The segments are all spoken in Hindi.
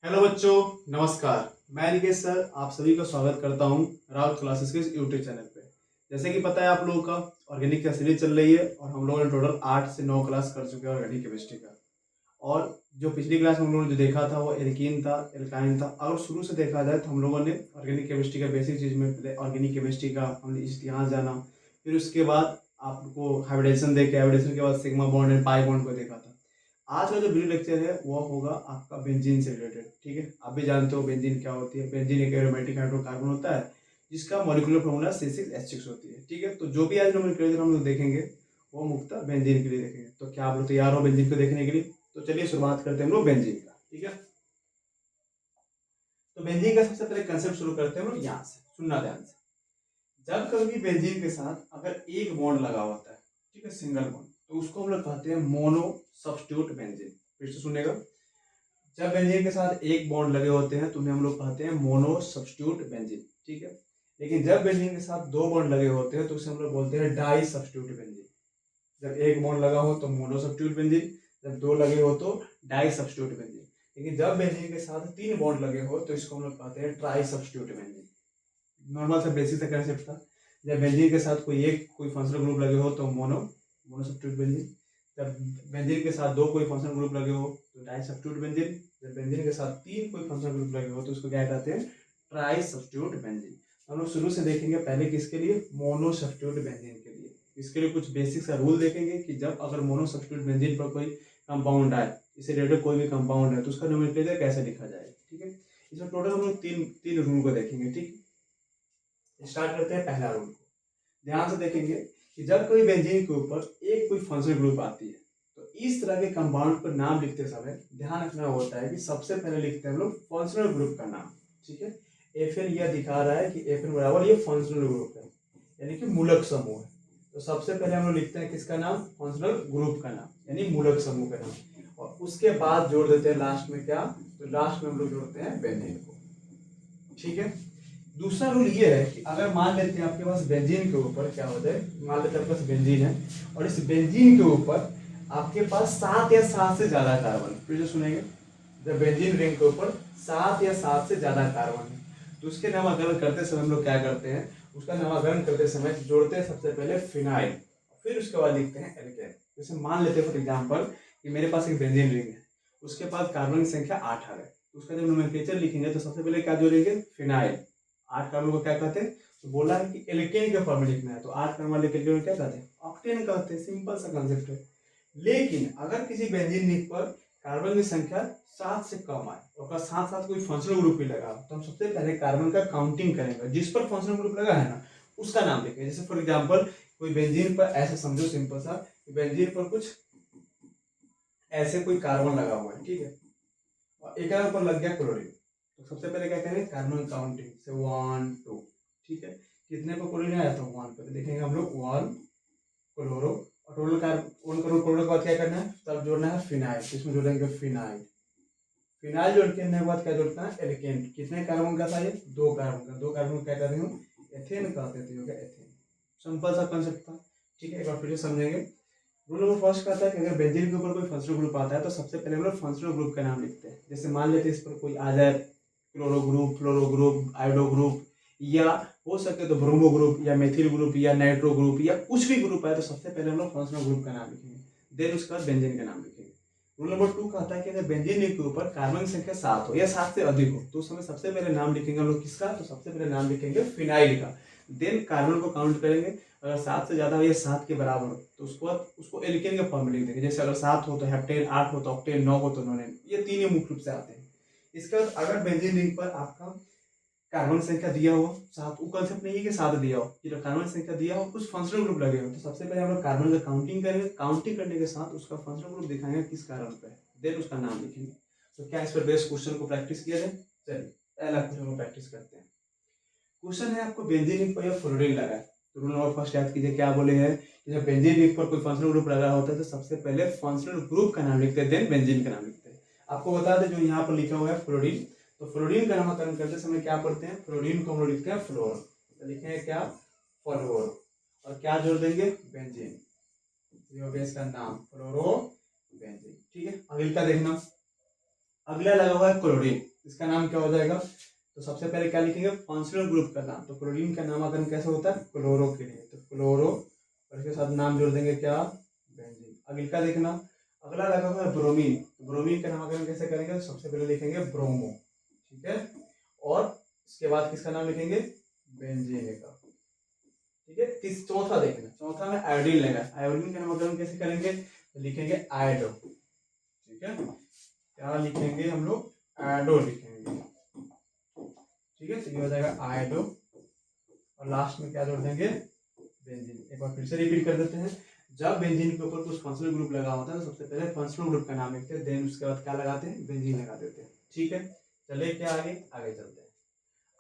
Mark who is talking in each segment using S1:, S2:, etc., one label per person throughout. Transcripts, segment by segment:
S1: हेलो बच्चों, नमस्कार। मैं निकेश सर आप सभी का स्वागत करता हूं राउत क्लासेस के इस यूट्यूब चैनल पे। जैसे कि पता है आप लोगों का ऑर्गेनिक का सीरीज चल रही है और हम लोगों ने टोटल 8 से 9 क्लास कर चुके हैं ऑर्गेनिक केमिस्ट्री का। और जो पिछली क्लास में हम लोगों ने जो देखा था वो एल्कीन था, एल्काइन था। अगर शुरू से देखा जाए तो हम लोगों ने ऑर्गेनिक केमिस्ट्री का बेसिक चीज़ में पहले ऑर्गेनिक केमिस्ट्री का हमने इतिहास जाना, फिर उसके बाद आपको हाइब्रिडेशन देखे, हाइब्रिडेशन के बाद sigma bond and pi bond को देखा था। आज का जो वीडियो लेक्चर है वो होगा आपका बेंजीन से रिलेटेड। ठीक है, आप भी जानते हो बेंजीन क्या होती है। बेंजीन एक एरोमेटिक हाइड्रोकार्बन होता है जिसका मॉलिक्यूलर फॉर्मूला C6H6 होती है। ठीक है, तो जो भी आज नोमेनक्लेचर हम लोग देखेंगे वो मुख्यतः बेंजीन के लिए देखेंगे। तो क्या आप लोग तैयार हो बेंजीन को देखने के लिए? तो चलिए शुरुआत करते हैं हम लोग बेंजीन का। ठीक है, तो बेंजीन का सबसे पहले कंसेप्ट शुरू करते हैं हम लोग यहाँ से, सुनना ध्यान से। जब कभी बेंजीन के साथ अगर एक बॉन्ड लगा होता है, ठीक है, सिंगल बॉन्ड, तो उसको हम लोग कहते हैं मोनो सब्स्टिट्यूट बेंजीन। फिर से सुनेगा, जब बेंजीन के साथ एक बॉन्ड लगे होते हैं तो उन्हें हम लोग कहते हैं मोनो सब्स्टिट्यूट बेंजीन। ठीक है, लेकिन जब बेंजीन के साथ दो बॉन्ड लगे होते हैं तो उसे हम लोग बोलते हैं डाई सब्स्टिट्यूट बेंजीन। जब एक बॉन्ड लगा हो तो मोनो सब्स्टिट्यूट बेंजीन, जब दो लगे हो तो डाई सब्स्टिट्यूट बेंजीन। लेकिन जब बेंजीन के साथ तीन बॉन्ड लगे हो तो इसको हम लोग कहते हैं ट्राई सब्स्टिट्यूट बेंजीन। नॉर्मल सा बेसिक सा कंसेप्ट था। जब बेंजीन के साथ कोई फंक्शनल ग्रुप लगे हो तो मोनो सब्स्टिट्यूट बेंजीन। जब बेंजीन के साथ दो कोई फंक्शनल ग्रुप लगे हो तो डाई सब्स्टिट्यूट बेंजीन। जब बेंजीन के साथ तीन कोई फंक्शनल ग्रुप लगे हो तो उसको क्या कहते हैं? Try substitute benzene. हम लोग शुरू से देखेंगे पहले किसके लिए? मोनो सब्स्टिट्यूट बेंजीन के लिए। इसके लिए कुछ बेसिक सा रूल देखेंगे कि जब अगर मोनो सब्स्टिट्यूट बेंजीन पर कोई कंपाउंड आए, इससे रिलेटेड कोई भी कंपाउंड है तो उसका नोमेनक्लेचर कैसे लिखा जाए। ठीक है, इसमें टोटल हम लोग तीन तीन रूल को देखेंगे। ठीक, स्टार्ट करते हैं पहला रूल को। ध्यान से देखेंगे कि जब कोई बेंजीन के ऊपर एक कोई फंक्शनल ग्रुप आती है तो इस तरह के कंपाउंड पर नाम लिखते समय ध्यान रखना होता है कि सबसे पहले लिखते हैं हम लोग फंक्शनल ग्रुप का नाम। ठीक है, एफएन यह दिखा रहा है कि एफएन बराबर ये फंक्शनल ग्रुप है, यानी कि मूलक समूह है। तो सबसे पहले हम लोग लिखते हैं किसका नाम? फंक्शनल ग्रुप का नाम, यानी मूलक समूह का नाम। और उसके बाद जोड़ देते हैं लास्ट में क्या? तो लास्ट में हम लोग जोड़ते हैं बेंजीन को। ठीक है, दूसरा रूल ये है कि अगर मान लेते हैं आपके पास बेंजीन के ऊपर क्या हो जाए, मान लेते हैं आपके पास बेंजीन है और इस बेंजीन के ऊपर आपके पास 7 या 7 से ज्यादा कार्बन। फिर जो सुनेंगे, जब बेंजीन रिंग के ऊपर 7 या 7 से ज्यादा कार्बन है तो उसके नामकरण करते समय हम लोग क्या करते हैं? उसका नामकरण करते समय जोड़ते हैं सबसे पहले फिनाइल, फिर उसके बाद लिखते हैं एल्केन। जैसे मान लेते हैं फॉर एग्जाम्पल कि मेरे पास एक बेंजीन रिंग है, उसके पास कार्बन की संख्या 8 आ गई, उसका जब नोमेनक्लेचर लिखेंगे तो सबसे पहले क्या जोड़ेंगे? फिनाइल। 8 कार्बन को क्या कहते हैं? तो बोला है कि एल्केन के फॉर्म में लिखना है तो 8 कार्बन वाले एल्केन को क्या कहते हैं? ऑक्टेन कहते हैं। सिंपल सा कंसेप्ट है। लेकिन अगर किसी बेंजीन रिंग पर कार्बन की संख्या 7 से कम आए और साथ साथ कोई फंक्शनल ग्रुप भी लगा तो हम सबसे पहले कार्बन का काउंटिंग करेंगे, जिस पर फंक्शनल ग्रुप लगा है ना उसका नाम लिखेंगे। जैसे फॉर एग्जाम्पल कोई बेंजीन पर ऐसे समझो, सिंपल सा बेंजीन पर कुछ ऐसे कोई कार्बन लगा हुआ है, ठीक है, और एक ऊपर लग गया क्लोरीन, तो सबसे पहले क्या करेंगे? कार्बन काउंटिंग से 1 2। ठीक है, कितने पर क्लोरीन आया? तो 1 पे, तो देखेंगे हम लोग 1 क्लोरो, और टोटल कार्बन 1 क्लोरो के बाद क्या करना है? तब जोड़ना है फिनाइल, इसमें जोड़ेंगे फिनाइल। फिनाइल जोड़ने के बाद क्या जोड़ना है? एल्केन। कितने कार्बन का था ये? 2 कार्बन का। 2 कार्बन क्या कहते हैं? एथेन कहते थे, हो गया एथेन। सिंपल सा कंसेप्ट था। ठीक है, एक बार फिर से समझेंगे। रूल नंबर फर्स्ट कहता है कि अगर बेंजीन के ऊपर कोई फंक्शनल ग्रुप आता है तो सबसे पहले हम लोग फंक्शनल ग्रुप का नाम लिखते हैं। जैसे मान लेते हैं इस पर कोई आ जाए क्लोरो ग्रुप, फ्लोरो ग्रुप, आयोडो ग्रुप, या हो सके तो ब्रोमो ग्रुप या मेथिल ग्रुप या नाइट्रो ग्रुप या कुछ भी ग्रुप आए तो सबसे पहले हम लोग फंक्शनल ग्रुप का नाम लिखेंगे, देन उसके बाद बेंजीन का नाम लिखेंगे। रूल नंबर 2 कहता है कि अगर बेंजीन के ऊपर कार्बन की संख्या 7 हो या 7 से अधिक हो तो उस समय सबसे पहले नाम लिखेंगे हम लोग किसका? तो सबसे पहले नाम लिखेंगे फिनाइल का। देन कार्बन को काउंट करेंगे, अगर 7 से ज्यादा हो या 7 के बराबर हो तो उसको बाद उसको एल्केन के फॉर्म में लिख देंगे। जैसे अगर 7 हो तो हेप्टेन, 8 हो तो ऑक्टेन, 9 हो तो नोनेन। ये तीन ही मुख्य रूप से आते हैं। इसके बाद अगर बेंजीन रिंग पर आपका कार्बन संख्या दिया हो 7, वो कंसेप्ट नहीं है कि 7 दिया हो, कि कार्बन संख्या दिया हो, कुछ फंक्शनल ग्रुप लगे हो, तो सबसे पहले हम लोग कार्बन का काउंटिंग करेंगे। काउंटिंग करने के साथ उसका फंक्शनल ग्रुप दिखाएंगे किस कार्बन पे, देन उसका नाम लिखेंगे। तो क्या इस पर बेस्ट क्वेश्चन को प्रैक्टिस किया जाए? चलिए पहला क्वेश्चन को प्रैक्टिस करते हैं। क्वेश्चन है आपको बेंजीन रिंग पर या फ्लोरीन लगा है, तो रूल नंबर फर्स्ट याद कीजिए, क्या बोले हैं कि जब बेंजीन रिंग पर कोई फंक्शनल ग्रुप लगा होता है तो सबसे पहले फंक्शनल ग्रुप का नाम लिखते हैं, देन बेंजीन का नाम लिखते हैं। आपको बता दें जो यहाँ पर लिखा हुआ है फ्लोरीन, तो फ्लोरीन का नामकरण करते समय क्या पढ़ते हैं? फ्लोरीन को हम लोग लिखते हैं फ्लोर, तो लिखेंगे क्या? फ्लोर, और क्या जोड़ देंगे? बेंजीन। ये हो गया इसका नाम, फ्लोरो बेंजीन। ठीक है, अगले का देखना, अगला लगा हुआ है क्लोरीन। इसका नाम क्या हो जाएगा? तो सबसे पहले क्या लिखेंगे? फंक्शनल ग्रुप का नाम। तो क्लोरीन का नामकरण कैसे होता है? क्लोरो के लिए, तो क्लोरो और इसके साथ नाम जोड़ देंगे क्या? बेंजीन। अगले का देखना, अगला लगा हुआ है ब्रोमीन। तो ब्रोमीन का नामकरण कैसे करेंगे? तो सबसे पहले लिखेंगे ब्रोमो, ठीक है, और इसके बाद किसका नाम लिखेंगे? बेंजीन का, ठीक है। चौथा देखना, चौथा में आयोडीन लेगा। आयोडीन का नामकरण कैसे करेंगे? तो लिखेंगे आयोडो, ठीक है। क्या लिखेंगे हम लोग? आयोडो लिखेंगे, ठीक है। तो ये हो जाएगा आयोडो और लास्ट में क्या जोड़ देंगे? बेंजीन। एक बार फिर से रिपीट कर देते हैं। जब बेंजीन के ऊपर कुछ फंक्शनल ग्रुप लगा होता है तो सबसे पहले फंक्शनल ग्रुप का नाम लिखते हैं, देन उसके बाद क्या लगाते हैं? बेंजीन लगा देते हैं, ठीक है। चलिए क्या आगे चलते हैं।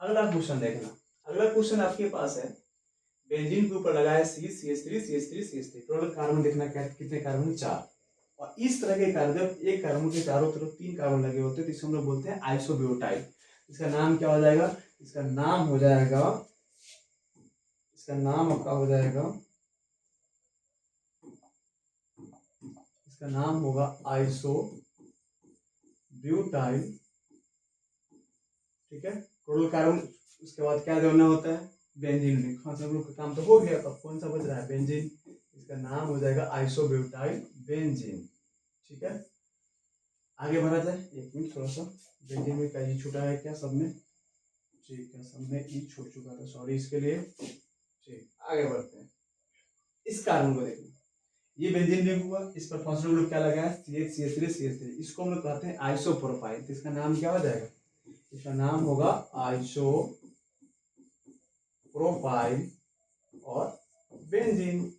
S1: अगला क्वेश्चन देखना, अगला क्वेश्चन आपके पास है, बेंजीन के ऊपर लगा है CH3 टोटल कार्बन देखना क्या कितने कार्बन? 4। और इस तरह के कार्बन, जब एक कार्बन के चारों तरफ 3 कार्बन लगे होते हैं तो इसे हम लोग बोलते हैं आइसोब्यूटाइल। इसका नाम क्या हो जाएगा? इसका नाम हो जाएगा, इसका नाम आपका हो जाएगा, इसका नाम होगा आइसोब्यूटाइल, ठीक है। टोटल कार्बन, उसके बाद क्या जोड़ना होता है? बेंजीन। फंक्शनल ग्रुप का काम तो हो गया, अब कौन सा बच रहा है? बेंजीन। इसका नाम हो जाएगा आइसोब्यूटाइल बेंजीन, ठीक है। आगे बढ़ा जाए, एक मिनट थोड़ा सा, बेंजीन में क्या ई छूटा है क्या सब में? ठीक है, सब में ई छूट चुका था, सॉरी इसके लिए। ठीक, आगे बढ़ते हैं। इस कार्बन को देखिए, ये बेंजीन रिंग हुआ, इस पर फंक्शनल ग्रुप क्या लगा है? CH3। इसको हम लोग कहते हैं आइसोप्रोपाइल। तो इसका नाम क्या हो जाएगा? इसका नाम होगा आइसोप्रोपाइल और बेंजीन,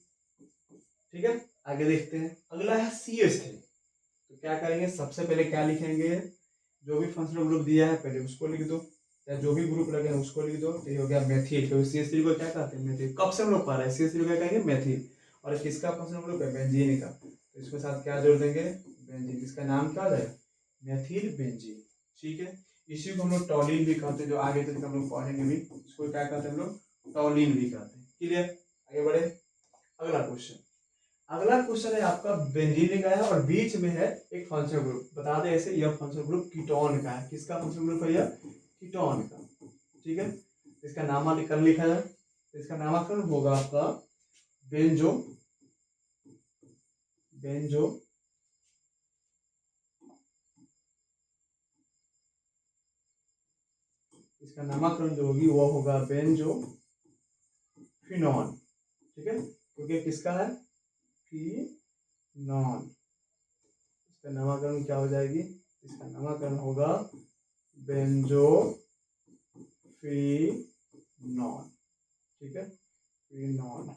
S1: ठीक है। आगे देखते हैं, अगला है CH3। तो क्या करेंगे? सबसे पहले क्या लिखेंगे? जो भी फंक्शनल ग्रुप दिया है पहले उसको लिख दो, या जो भी ग्रुप लगे उसको लिख दो। तो ये हो गया मेथिल, क्योंकि CH3 को क्या कहते हैं? मेथिल। कब से हम लोग पा रहे हैं? CH3 को क्या कहेंगे? मेथिल। और किसका फंक्शनल ग्रुप है? बेंजीन का। तो इसके साथ क्या जोड़ देंगे? बेंजीन। इसका नाम क्या हो जाएगा? मेथिल बेंजीन, ठीक है। इसी को हम लोग टॉलिन भी कहते हैं, जो आगे चलकर हम लोग पढ़ेंगे भी। इसको क्या कहते हैं हम लोग? टॉलिन भी कहते हैं, क्लियर। आगे बढ़े, अगला क्वेश्चन। अगला क्वेश्चन है आपका, बेंजीन का है और बीच में है एक फंक्शनल ग्रुप। बता दें ऐसे, यह फंक्शनल ग्रुप कीटोन का है। किसका फंक्शनल ग्रुप है? यह कीटोन का, ठीक है। इसका नामकरण लिखा है, इसका नामकरण होगा आपका बेंजो, बेंजो इसका नामकरण जो होगी वो होगा बेंजो फिनॉन, ठीक है। क्योंकि किसका है? फिनॉन। इसका नामकरण क्या हो जाएगी? इसका नामकरण होगा बेंजो फिनॉन, ठीक है, फिनॉन।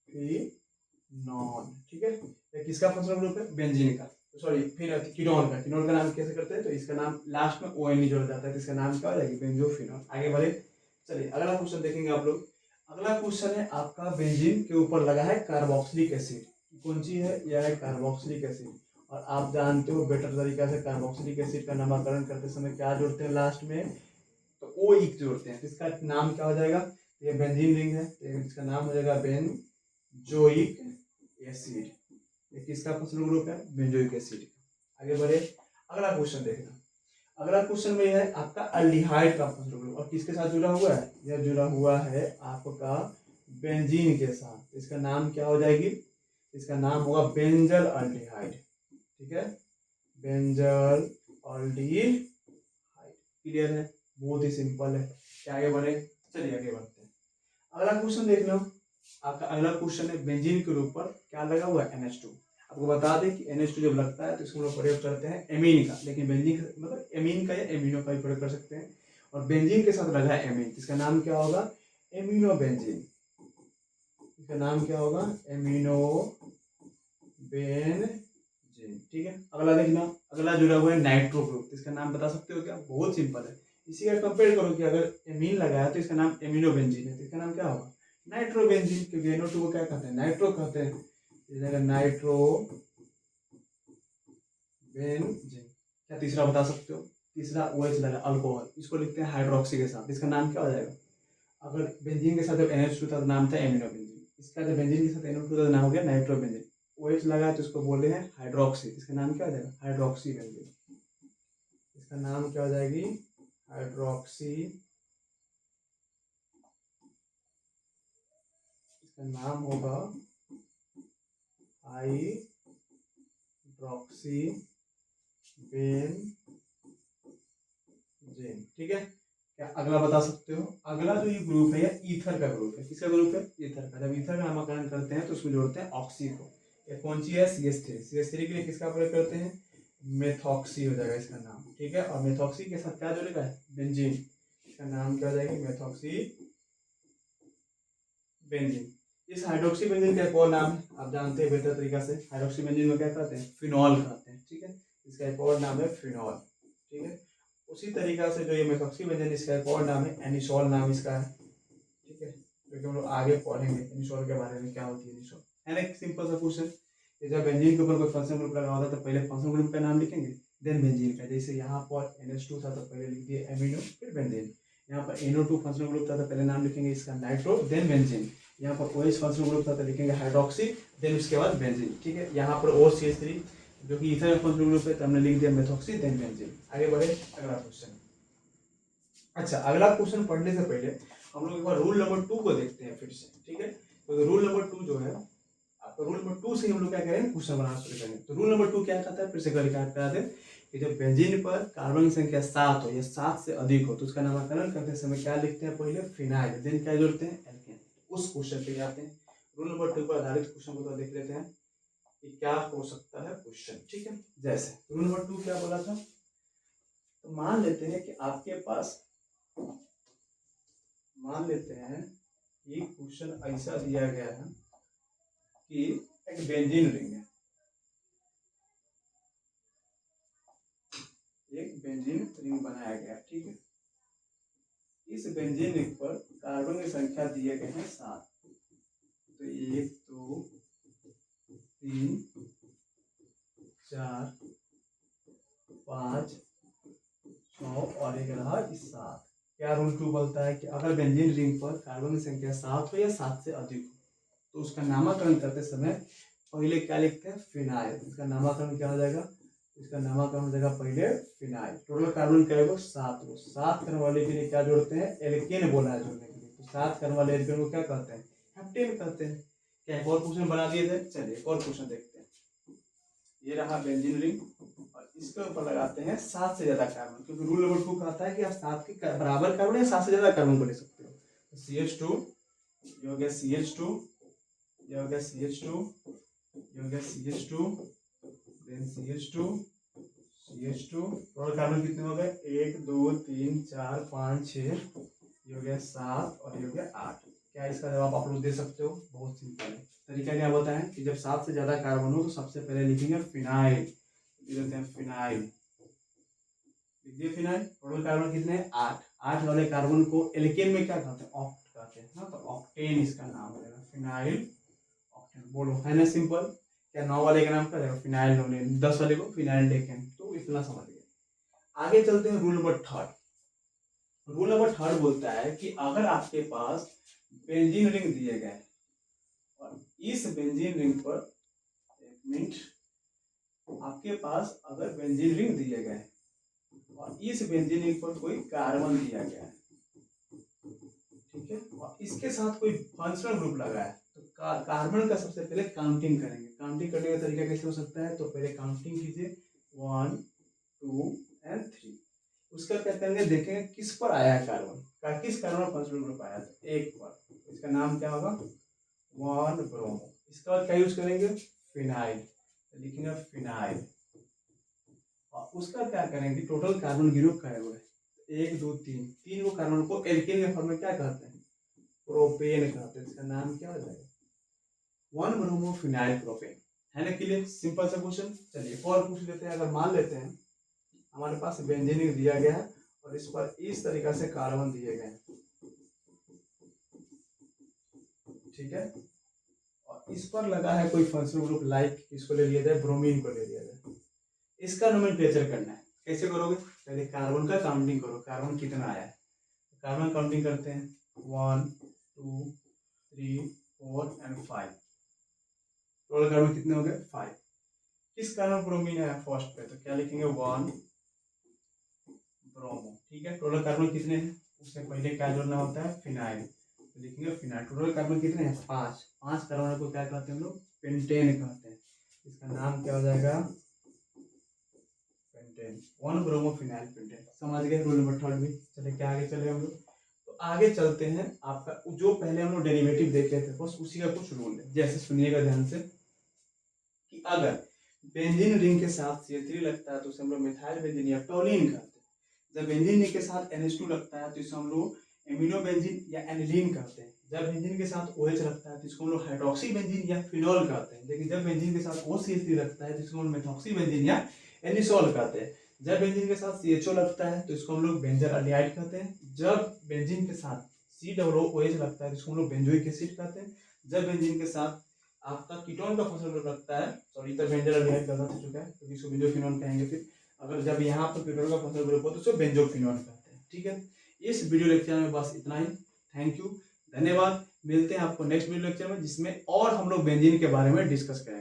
S1: फिनॉन, ठीक है। ये किसका फंक्शनल ग्रुप है? बेंजीन का, सॉरी फिर कीटोन का। कीटोन का नाम कैसे करते हैं? तो इसका नाम लास्ट में ON जोड़ा जाता है, तो इसका नाम क्या हो जाएगा? बेंजोफिनॉन। आगे बढ़े, चलिए अगला क्वेश्चन देखेंगे आप लोग। अगला क्वेश्चन है आपका, बेंजीन के ऊपर लगा है कार्बोक्सिलिक एसिड। कौन सी है? यह है कार्बोक्सिलिक एसिड। और आप जानते हो बेटर तरीका से कार्बोक्सिलिक एसिड का नामकरण करते समय क्या जोड़ते हैं लास्ट में? तो OIC जोड़ते हैं। तो इसका नाम क्या हो जाएगा? ये बेंजीन रिंग है, तो इसका नाम हो जाएगा बेंजोइक एसिड। ये किसका फंक्शनल ग्रुप है? Benzoic acid. आगे बढ़े, अगला क्वेश्चन देखना। अगला क्वेश्चन में है आपका अल्डिहाइड का फंक्शनल ग्रुप, और किसके साथ जुड़ा हुआ है? यह जुड़ा हुआ है आपका बेंजीन के साथ। इसका नाम क्या हो जाएगी? इसका नाम होगा बेंजल अल्डिहाइड, ठीक है, बेंजल अल्डिहाइड। क्लियर है? बहुत ही सिंपल है। क्या आगे बढ़े? चलिए आगे बढ़ते हैं। अगला क्वेश्चन देख लो, आपका अगला क्वेश्चन है, बेंजीन के ऊपर क्या लगा हुआ है? NH2। आपको बता दें कि NH2 जब लगता है तो इसको हम लोग प्रयोग करते हैं एमीन का, लेकिन बेंजीन मतलब एमीन का या एमिनो का भी प्रयोग कर सकते हैं। और बेंजीन के साथ लगा है एमीन, इसका नाम क्या होगा? Amino benzene. इसका नाम क्या होगा? एमिनो बेंजीन, ठीक है। अगला देखना, अगला जुड़ा हुआ है नाइट्रो ग्रुप। इसका नाम बता सकते हो क्या? बहुत सिंपल है। इसी का कंपेयर करो कि अगर एमीन लगा है तो इसका नाम एमिनो बेंजीन है, तो इसका नाम क्या होगा? नाइट्रोबेंजीन। क्योंकि NO2 को क्या कहते हैं? नाइट्रो कहते हैं, इसलिए नाइट्रो बेंजीन। क्या तीसरा बता सकते हो? तीसरा OH लगा, अल्कोहल। इसको लिखते हैं हाइड्रोक्सी के साथ, इसका नाम क्या हो जाएगा? अगर बेंजीन के साथ जब NH2 था तो नाम था एमिनो बेंजीन। इसका जो बेंजीन के साथ NO2 का नाम हो गया नाइट्रोबेंजीन। OH लगा तो इसको बोल रहे हैं हाइड्रोक्सी, इसका नाम क्या हो जाएगा हाइड्रोक्सी बेंजीन। इसका नाम क्या हो जाएगी हाइड्रोक्सी, इसका नाम होगा हाइड्रोक्सी बेंजीन। ठीक है, क्या अगला बता सकते हो? अगला जो ये ग्रुप है ये ईथर का ग्रुप है। किसका ग्रुप है? ईथर का। जब ईथर का नामकरण करते हैं तो उसमें जोड़ते हैं ऑक्सी को। ये कौन सी है? CH3। CH3 के लिए किसका प्रयोग करते हैं? मेथॉक्सी हो जाएगा इसका नाम। ठीक है, और मेथॉक्सी के साथ क्या जुड़ेगा? बेंजीन। इसका नाम क्या हो जाएगा? Methoxy benzene. इस हाइड्रोक्सी बेंजीन का एक और नाम है, आप जानते हैं बेहतर तरीका से, हाइड्रोक्सी बेंजीन को क्या कहते हैं? फिनॉल कहते हैं। ठीक है, इसका एक और नाम है फिनॉल। ठीक है, उसी तरीका से जो ये मेथॉक्सी बेंजीन, इसका एक और नाम है एनिसोल नाम इसका है। ठीक है, क्योंकि हम लोग आगे पढ़ेंगे एनिसोल के बारे में, क्या होती है एनिसोल। है ना, एक सिंपल सा क्वेश्चन। जब बेंजीन के ऊपर कोई फंक्शनल ग्रुप लगा होता है तो पहले फंक्शनल ग्रुप का नाम लिखेंगे, देन बेंजीन का। जैसे यहाँ पर NH2 था तो पहले लिख दिए एमिनो, फिर बेंजीन। यहाँ पर NO2 फंक्शनल ग्रुप था तो पहले नाम लिखेंगे इसका नाइट्रो, देन बेंजीन। यहाँ पर OH फंक्शनल ग्रुप था तो लिखेंगे हाइड्रोक्सी, देन उसके बाद बेंजीन। ठीक है, यहाँ पर OCH3 जो कि ईथर फंक्शनल ग्रुप है तो हमने लिख दिया मेथॉक्सी, देन बेंजीन। आगे बढ़े, अगला क्वेश्चन। अच्छा, अगला क्वेश्चन पढ़ने से पहले हम लोग एक बार रूल नंबर 2 को देखते हैं फिर से। ठीक है, तो रूल नंबर 2 जो है आपका, रूल नंबर 2 से हम लोग क्या करेंगे? क्वेश्चन बनाना शुरू करेंगे। तो रूल नंबर 2 क्या कहता है? फिर से करा दें कि जब बेंजीन पर कार्बन की संख्या 7 हो या 7 से अधिक हो तो उसका नामकरण करते समय क्या लिखते हैं? पहले फिनाइल, देन क्या जोड़ते हैं? एल्केन। उस क्वेश्चन पे आते हैं। रूल नंबर 2 पर आधारित क्वेश्चन को तो देख लेते हैं कि क्या हो सकता है क्वेश्चन। ठीक है, जैसे रूल नंबर 2 क्या बोला था? तो मान लेते हैं कि आपके पास, मान लेते हैं कि क्वेश्चन ऐसा दिया गया है कि एक बेंजीन रिंग है, एक बेंजीन रिंग बनाया गया। ठीक है, इस बेंजीन रिंग पर कार्बन की संख्या दिए गए हैं 7। तो 1 2 3 4 5 6 और एक रहा 7। क्या रूल 2 बोलता है कि अगर बेंजीन रिंग पर कार्बन की संख्या 7 हो या 7 से अधिक हो तो उसका नामकरण करते समय पहले क्या लिखते हैं? फिनाइल। इसका नामकरण क्या हो जाएगा? इसका नामकरण हो जाएगा पहले फिनाइल। टोटल कार्बन क्या होगा? 7 को 7 करने वाले के लिए क्या जोड़ते हैं? एल्केन बोला है जोड़ने के लिए। तो 7 करने वाले एल्केन को क्या कहते हैं? हेप्टेन कहते हैं। क्या एक और क्वेश्चन बना दिए थे? चलिए एक और क्वेश्चन देखते हैं। ये रहा बेंजीन रिंग और इसके ऊपर लगाते हैं 7 से ज्यादा कार्बन, क्योंकि रूल नंबर 2 कहता है कि आप 7 के बराबर कार्बन या 7 से ज्यादा कार्बन को ले सकते हो। तो CH2, ये हो गया CH2, ये हो गया CH2, ये हो गया CH2, then CH2, CH2। Total carbon कितने हो गए? 1 2 3 4 5 6, ये हो गया 7 और ये हो गया 8। क्या इसका जवाब आप लोग दे सकते हो? बहुत सिंपल है। तरीका क्या बताएं कि जब 7 से ज्यादा कार्बन हो तो सबसे पहले लिखेंगे फिनाइल, लिख देते हैं फिनाइल, लिख दिए फिनाइल। टोटल कार्बन कितने? 8। 8 वाले कार्बन को एल्केन में क्या कहते हैं? ऑक्ट कहते हैं ना, तो ऑक्टेन इसका नाम हो जाएगा, फिनाइल ऑक्टेन। बोलो, है ना सिंपल। क्या 9 वाले का नाम क्या रहेगा? फिनाइल नोलेन। 10 वाले को फिनाइल डेकेन। तो इतना समझ गए। आगे चलते हैं रूल नंबर 3। रूल नंबर 3 बोलता है कि अगर आपके पास बेंजीन रिंग दिए गए और इस बेंजीन रिंग पर, एक मिनट, आपके पास अगर बेंजीन रिंग दिए गए और इस बेंजीन रिंग पर कोई कार्बन दिया गया है, ठीक है, और इसके साथ कोई फंक्शनल ग्रुप लगा है, तो कार्बन का सबसे पहले काउंटिंग करेंगे। काउंटिंग करने का तरीका कैसे हो सकता है? तो पहले काउंटिंग कीजिए 1 2 एंड 3। उसका क्या करेंगे? देखेंगे किस पर आया है कार्बन का, किस कार्बन फंक्शनल ग्रुप आया है, एक पर। इसका नाम क्या होगा? 1 ब्रोमो। इसके बाद क्या यूज करेंगे? फिनाइल, लिखेंगे फिनाइल। और उसका क्या करेंगे? टोटल कार्बन ग्रुप का है वो 1 2 3, तीन वो कार्बन को एल्केन के फॉर्म में क्या कहते हैं? प्रोपेन कहते हैं। इसका नाम क्या हो जाएगा? 1 ब्रोमो फिनाइल प्रोपेन। है ना क्लियर? सिंपल सा क्वेश्चन। चलिए और पूछ लेते हैं। अगर मान लेते हैं हमारे पास बेंजीन रिंग दिया गया है और इस पर इस तरीका से कार्बन दिए गए हैं, ठीक है, और इस पर लगा है कोई फंक्शनल ग्रुप, लाइक किसको ले लिया जाए? ब्रोमीन को ले लिया जाए। इसका नोमेनक्लेचर करना है। कैसे करोगे? पहले कार्बन का काउंटिंग करो, कार्बन कितना आया है। कार्बन काउंटिंग करते हैं 1 2 3 4 and 5। टोटल कार्बन कितने हो गए 5। किस कार्बन ब्रोमीन है फर्स्ट पे, तो क्या लिखेंगे 1 ब्रोमो। ठीक है, टोटल कार्बन कितने हैं, उससे पहले क्या जोड़ना होता है फिनाइल, तो लिखेंगे फिनाइल। टोटल कार्बन कितने हैं 5। 5 कार्बन को क्या कहते हैं हम लोग पेंटेन कहते हैं। इसका नाम क्या हो जाएगा पेंटेन, 1 ब्रोमो फिनाइल पेंटेन। समझ गए रूल नंबर 3 भी। चलिए क्या आगे चले हम लोग, तो आगे चलते हैं। आपका जो पहले हम लोग डेरिवेटिव देखे थे बस उसी का कुछ रूल है। जैसे सुनिएगा ध्यान से कि अगर बेंजीन रिंग के साथ CH3 लगता है तो उसे हम लोग मिथाइल बेंजीन या टोलिन कहते हैं। जब बेंजीन रिंग के साथ NH2 लगता है तो इसे हम लोग एमिनो बेंजीन या एनिलीन कहते हैं। जब बेंजीन के साथ OH लगता है तो इसको हम लोग हाइड्रोक्सी बेंजीन या फिनोल कहते हैं। लेकिन जब बेंजीन के साथ OCH3 लगता है तो इसको हम लोग मेथॉक्सी बेंजीन या एनिसोल कहते हैं। जब बेंजीन के साथ CHO लगता है तो इसको हम लोग बेंजर अल्डिहाइड कहते हैं। जब बेंजीन के साथ COOH लगता है तो इसको हम लोग बेंजोइक एसिड कहते हैं। जब बेंजीन के साथ आपका कीटोन का फॉस्फोर ग्रुप लगता है, सॉरी तो बेंजर अल्डिहाइड गलत हो चुका है क्योंकि इसको बेंजोफिनोन कहेंगे। फिर अगर जब यहाँ पर कीटोन का फॉस्फोर ग्रुप हो तो इसको बेंजोफिनोन कहते हैं। ठीक है, इस वीडियो लेक्चर में बस इतना ही। थैंक यू, धन्यवाद। मिलते हैं आपको नेक्स्ट वीडियो लेक्चर में जिसमें और हम लोग बेंजीन के बारे में डिस्कस करेंगे।